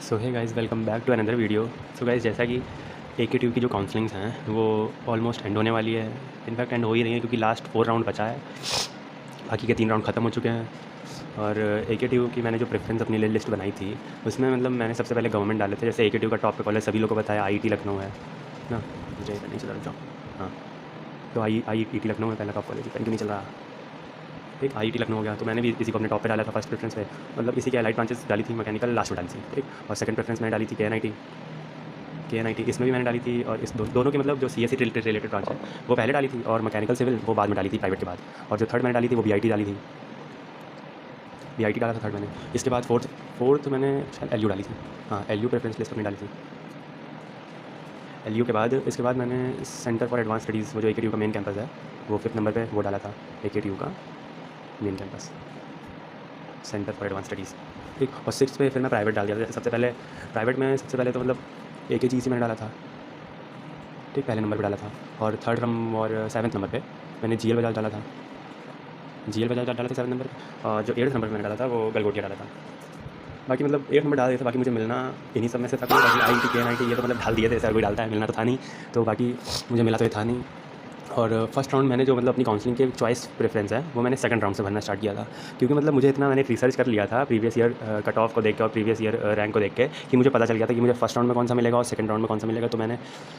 So hi guys, welcome back to another video. So guys, जैसा कि AKTU की जो काउंसलिंग्स हैं वो ऑलमोस्ट एंड होने वाली है। इनफैक्ट एंड हो ही रही है क्योंकि लास्ट 4 राउंड बचा है, बाकी के 3 राउंड ख़त्म हो चुके हैं। और AKTU की मैंने जो प्रेफरेंस अपनी लिए लिस्ट बनाई थी उसमें मतलब मैंने सबसे पहले गवर्नमेंट डाले थे। जैसे AKTU का टॉप पे कॉलेज सभी लोगों को पता है, IIT लखनऊ है ना। मुझे नहीं चल रहा, हाँ, तो IIT लखनऊ में पहला टॉप कॉलेज, पेन क्यों नहीं चल रहा। ठीक, IIT लखनऊ हो गया, तो मैंने भी इसी को अपने टॉप पे डाला था फर्स्ट प्रेफरेंस पे। मतलब इसी की एलाइड ब्रांचेस डाली थी, मैकेनिकल लास्ट में डाली थी, ठीक। और सेकंड प्रेफरेंस मैंने डाली थी KNIT, इसमें भी मैंने डाली थी। और इस दोनों की मतलब जो CSE रिलेटेड ब्रांच है वो पहले डाली थी, और मैकेनिकल सिविल वो बाद में डाली थी प्राइवेट के बाद। और जो थर्ड मैंने डाली थी वो BIT डाली थी, BIT डाला था थर्ड मैंने। इसके बाद फोर्थ मैंने शायद LU डाली थी, हाँ, LU प्रेफरेंस लिस्ट पर नहीं डाली थी। LU के बाद इसके बाद मैंने सेंटर फॉर एडवांस स्टडीज़, वो जो AKTU का मेन कैंपस है, वो 5th नंबर पर वो डाला था, AKTU का main campus, centre for advance studies, ठीक। और 6th पे फिर मैं प्राइवेट डाल दिया था। सबसे पहले प्राइवेट में सबसे पहले तो मतलब AKGC मैंने डाला था, ठीक, पहले नंबर पे डाला था। और थर्ड और 7th नंबर पे मैंने GL बजाज डाला था, GL बजाज डाला था 7 नंबर पे। और जो 8th नंबर पे मैंने डाला था वो गलगोटिया डाला था। बाकी मतलब 8 नंबर डाल दिए थे, बाकी मुझे मिलना इन्हीं सब में से था। बाकी IIT KNIT ये तो मतलब डाल दिए थे, सर कोई डालता है, मिलना तो था नहीं, तो बाकी मुझे मिला तो ये था नहीं। और फर्स्ट राउंड मैंने जो मतलब अपनी काउंसलिंग के चॉइस प्रेफरेंस है वो मैंने सेकंड राउंड से भरना स्टार्ट किया था, क्योंकि मतलब मुझे इतना मैंने रिसर्च कर लिया था प्रीवियस ईयर कट ऑफ को देख के और प्रीवियस ईयर रैंक को देख के, कि मुझे पता चल गया था कि मुझे फर्स्ट राउंड में कौन सा मिलेगा और सेकंड राउंड में कौन सा मिलेगा। तो मैंने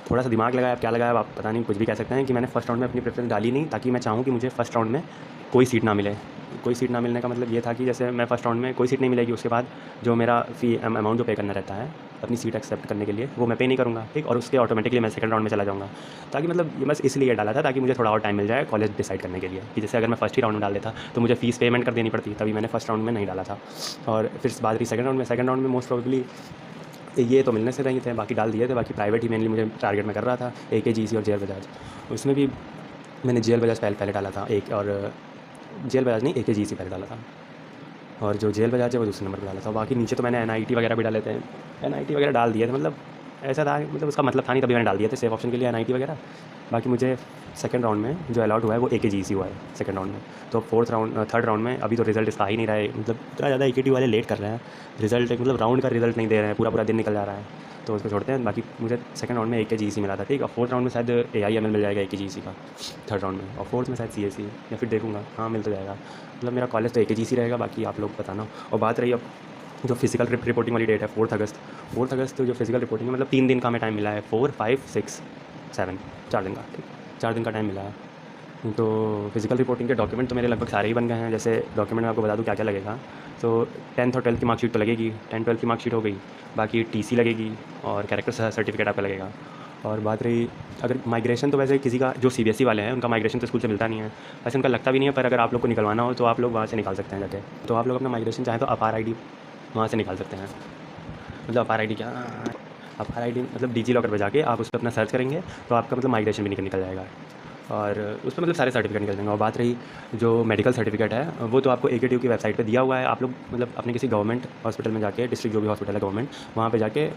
थोड़ा सा दिमाग लगाया, क्या लगाया आप पता नहीं, कुछ भी कह सकते हैं, कि मैंने फर्स्ट राउंड में अपनी प्रेफरेंस डाली नहीं, ताकि मैं चाहूँ कि मुझे फर्स्ट राउंड में कोई सीट ना मिले। कोई सीट ना मिलने का मतलब ये था कि जैसे मैं फर्स्ट राउंड में कोई सीट नहीं मिलेगी, उसके बाद जो मेरा फ़ी अमाउंट जो पे करना रहता है अपनी सीट एक्सेप्ट करने के लिए, वो मैं पे नहीं करूँगा, ठीक। और उसके ऑटोमेटिकली मैं सेकंड राउंड में चला जाऊँगा, ताकि मतलब ये बस इसलिए डाला था ताकि मुझे थोड़ा और टाइम मिल जाए कॉलेज डिसाइड करने के लिए। कि जैसे अगर मैं फर्स्ट ही राउंड में डाल देता तो मुझे फ़ीस पेमेंट कर देनी पड़ती, तभी मैंने फर्स्ट राउंड में नहीं डाला था। और फिर बात रही सेकंड राउंड में मोस्ट प्रोबेबली ये तो मिलने से नहीं थे, बाकी डाल दिए थे। बाकी प्राइवेट ही मेनली मुझे टारगेट में कर रहा था, AKGC और JL बजाज। उसमें भी मैंने JL बजाज पहले डाला था, एक और JL बजाज नहीं, AKGC पहले डाला था। और जो JL बजाज है वो दूसरे नंबर पर डाला था। बाकी नीचे तो मैंने NIT वगैरह भी डाले थे, NIT वगैरह डाल दिए थे, मतलब ऐसा था, मतलब उसका मतलब था नहीं, तभी मैंने डाल दिए थे सेफ ऑप्शन के लिए NIT वगैरह। बाकी मुझे सेकंड राउंड में जो अलॉट हुआ है वो AKGC हुआ है सेकंड राउंड में। तो थर्ड राउंड में अभी तो रिजल्ट इसका आ ही नहीं रहा है, मतलब इतना ज़्यादा AKTU वाले लेट कर रहे हैं रिजल्ट, मतलब राउंड का रिजल्ट नहीं दे रहे हैं, पूरा पूरा दिन निकल जा रहा है, तो उसको छोड़ते हैं। बाकी मुझे सेकंड राउंड में AKGC मिला था, ठीक। और फोर्थ राउंड में शायद AIML मिल जाएगा AKGC का थर्ड राउंड में, और फोर्थ में शायद CSE, या फिर देखूँगा, हाँ मिल तो जाएगा। मतलब मेरा कॉलेज तो AKGC रहेगा, बाकी आप लोग बताना। और बात रही अब जो फिजिकल रिपोर्टिंग वाली डेट है 4 अगस्त जो फिजिकल रिपोर्टिंग है, मतलब 3 दिन का हमें टाइम मिला है, 4, 5, 6, 7, 4 दिन का, ठीक, 4 दिन का टाइम मिला है। तो फिजिकल रिपोर्टिंग के डॉक्यूमेंट तो मेरे लगभग सारे ही बन गए हैं। जैसे डॉक्यूमेंट मैं आपको बता दूँ क्या क्या लगेगा। तो 10th और 12th की मार्कशीट तो लगेगी, 10th 12th की मार्कशीट हो गई। बाकी TC लगेगी और कैरेक्टर सर्टिफिकेट आपका लगेगा। और बात रही अगर माइग्रेशन, तो वैसे किसी का जो CBSE वाले हैं उनका माइग्रेशन तो स्कूल से मिलता नहीं है, वैसे उनका लगता भी नहीं है, पर अगर आप लोग को निकलवाना हो तो आप लोग वहाँ से निकाल सकते हैं जाके। तो आप लोग अपना माइग्रेशन चाहें तो अपार ID वहाँ से निकाल सकते हैं। मतलब अपार ID क्या, अपार ID मतलब DG लॉकर पर जाके आप उस पर अपना सर्च करेंगे तो आपका मतलब माइग्रेशन भी निकल जाएगा, और उस पर मतलब सारे सर्टिफिकेट निकल जाएंगे। और बात रही जो मेडिकल सर्टिफिकेट है वो तो आपको AKTU की वेबसाइट पे दिया हुआ है। आप लोग मतलब अपने किसी गवर्नमेंट हॉस्पिटल में जाके, डिस्ट्रिक्ट जो भी हॉस्पिटल है गवर्नमेंट, वहाँ पे जाके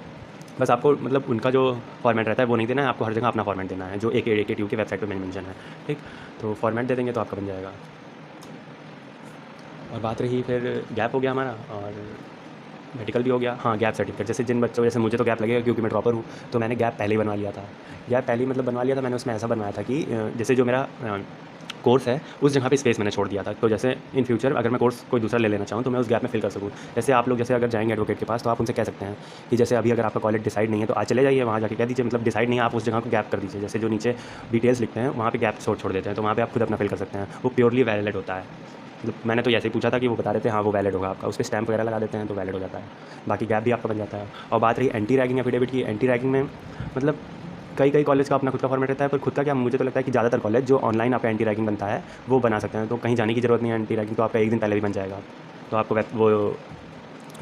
बस आपको मतलब उनका जो फॉर्मेट रहता है वो नहीं देना है, आपको हर जगह अपना फॉर्मेट देना है जो AKTU की वेबसाइट पर मेंशन है, ठीक। तो फॉर्मेट दे देंगे तो आपका बन जाएगा। और बात रही फिर गैप हो गया हमारा, और मेडिकल भी हो गया, हाँ, गैप सर्टिफिकेट। जैसे जिन बच्चों, जैसे मुझे तो गैप लगेगा क्योंकि मैं ड्रॉपर हूँ, तो मैंने गैप पहले ही बनवा लिया था। गैप पहले ही मतलब बनवा लिया था मैंने, उसमें ऐसा बनवाया था कि जैसे जो मेरा कोर्स है उस जगह पे स्पेस मैंने छोड़ दिया था, तो जैसे इन फ्यूचर अगर मैं कोर्स कोई दूसरा ले लेना चाहूँ तो मैं उस गैप में फिल कर सकूँ। जैसे आप लोग जैसे अगर जाएंगे एडवोकेट के पास तो आप उनसे कह सकते हैं कि जैसे अभी अगर आपका कॉलेज डिसाइड नहीं है तो आज चले जाइए, वहाँ जाके कह दीजिए मतलब डिसाइड नहीं है, आप उस जगह को गैप कर दीजिए। जैसे जो नीचे डिटेल्स लिखते हैं वहाँ पे गैप छोड़ देते हैं, तो वहाँ पे आप खुद अपना फिल कर सकते हैं, वो प्योरली वैलिड होता है। मतलब मैंने तो ऐसे ही पूछा था कि वो बता रहे थे हाँ वो वैलिड होगा आपका, उस पर स्टैम्प वगैरह लगा देते हैं तो वैलिड हो जाता है। बाकी गैप भी आपका बन जाता है। और बात रही एंटी रैगिंग एफिडेविट की, एंटी रैगिंग में मतलब कई कॉलेज का अपना खुद का फॉर्मेट रहता है, पर खुद का क्या, मुझे तो लगता है कि ज़्यादातर कॉलेज जो ऑनलाइन आपका एंटी रैगिंग बनता है वो बना सकते हैं, तो कहीं जाने की ज़रूरत नहीं है। एंटी रैगिंग तो आपका एक दिन पहले भी बन जाएगा, तो आपको वो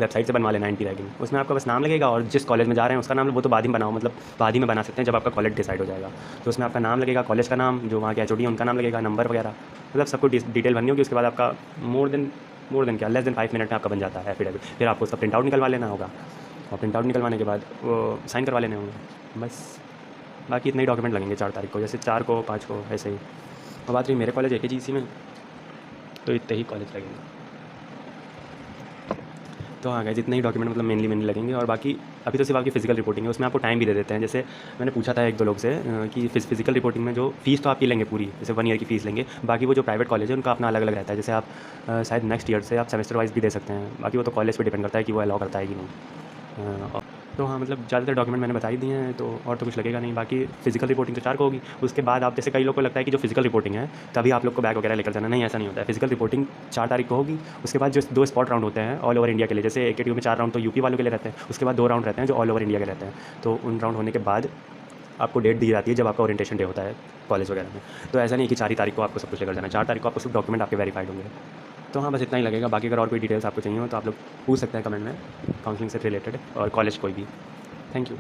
वेबसाइट से बनवा लेना एंटी रैगिंग। उसमें आपका बस नाम लगेगा और जिस कॉलेज में जा रहे हैं उसका नाम, वो तो बाद ही बनाओ, मतलब बाद ही में बना सकते हैं जब आपका कॉलेज डिसाइड हो जाएगा। तो उसमें आपका नाम लगेगा, कॉलेज का नाम, जो वहाँ के HOD है उनका नाम लगेगा, नंबर वगैरह, मतलब सबको डिटेल भरनी होगी। उसके बाद आपका मोर देन क्या, लेस देन 5 मिनट में आपका बन जाता है एफिडेविट। फिर आपको उसका प्रिंट आउट निकलवा लेना होगा, और प्रिंट आउट निकलवाने के बाद वो साइन करवा लेने होंगे, बस। बाकी इतने ही डॉक्यूमेंट लगेंगे 4 तारीख को, जैसे 4 को 5 को ऐसे ही। और बात रही मेरे कॉलेज AKGC में, तो इतने ही कॉलेज लगेंगे। तो तो हाँ गाइस, इतने ही डॉक्यूमेंट मतलब मेनली लगेंगे। और बाकी अभी तो सिर्फ आपकी फिजिकल रिपोर्टिंग है, उसमें आपको टाइम भी दे देते हैं। जैसे मैंने पूछा था 1-2 लोग से कि फिजिकल रिपोर्टिंग में जो फीस तो आपकी लेंगे पूरी, जैसे 1 ईयर की फ़ीस लेंगे। बाकी वो जो प्राइवेट कॉलेज है उनका अपना अलग अलग रहता है। जैसे आप शायद नेक्स्ट ईयर से आप सेमेस्टर वाइज भी दे सकते हैं। बाकी वो तो कॉलेज पे डिपेंड करता है कि वो अलाउ करता है कि नहीं। तो हाँ, मतलब ज़्यादातर डॉक्यूमेंट मैंने बता ही दिए हैं, तो और तो कुछ लगेगा नहीं। बाकी फिजिकल रिपोर्टिंग तो 4 को होगी। उसके बाद आप, जैसे कई लोग को लगता है कि जो फिजिकल रिपोर्टिंग है तभी आप लोग को बैग वगैरह लेकर जाना, नहीं ऐसा नहीं होता है। फिजिकल रिपोर्टिंग 4 तारीख को होगी। उसके बाद जो 2 स्पॉट राउंड होते हैं ऑल ओवर इंडिया के लिए, जैसे AKTU में 4 राउंड तो यूपी वालों के लिए रहते हैं, उसके बाद 2 राउंड रहते हैं जो ऑल ओवर इंडिया के रहते हैं। तो उन राउंड होने के बाद आपको डेट दी जाती है जब आपका ओरिएंटेशन डे होता है कॉलेज वगैरह में। तो ऐसा नहीं है कि 4 ही तारीख को आपको सब कुछ लेकर जाना है। 4 तारीख को आपको सिर्फ डॉक्यूमेंट आपके वेरीफाइड होंगे। तो हाँ, बस इतना ही लगेगा। बाकी अगर और कोई डिटेल्स आपको चाहिए हो तो आप लोग पूछ सकते हैं कमेंट में, काउंसलिंग से रिलेटेड और कॉलेज कोई भी। Thank you.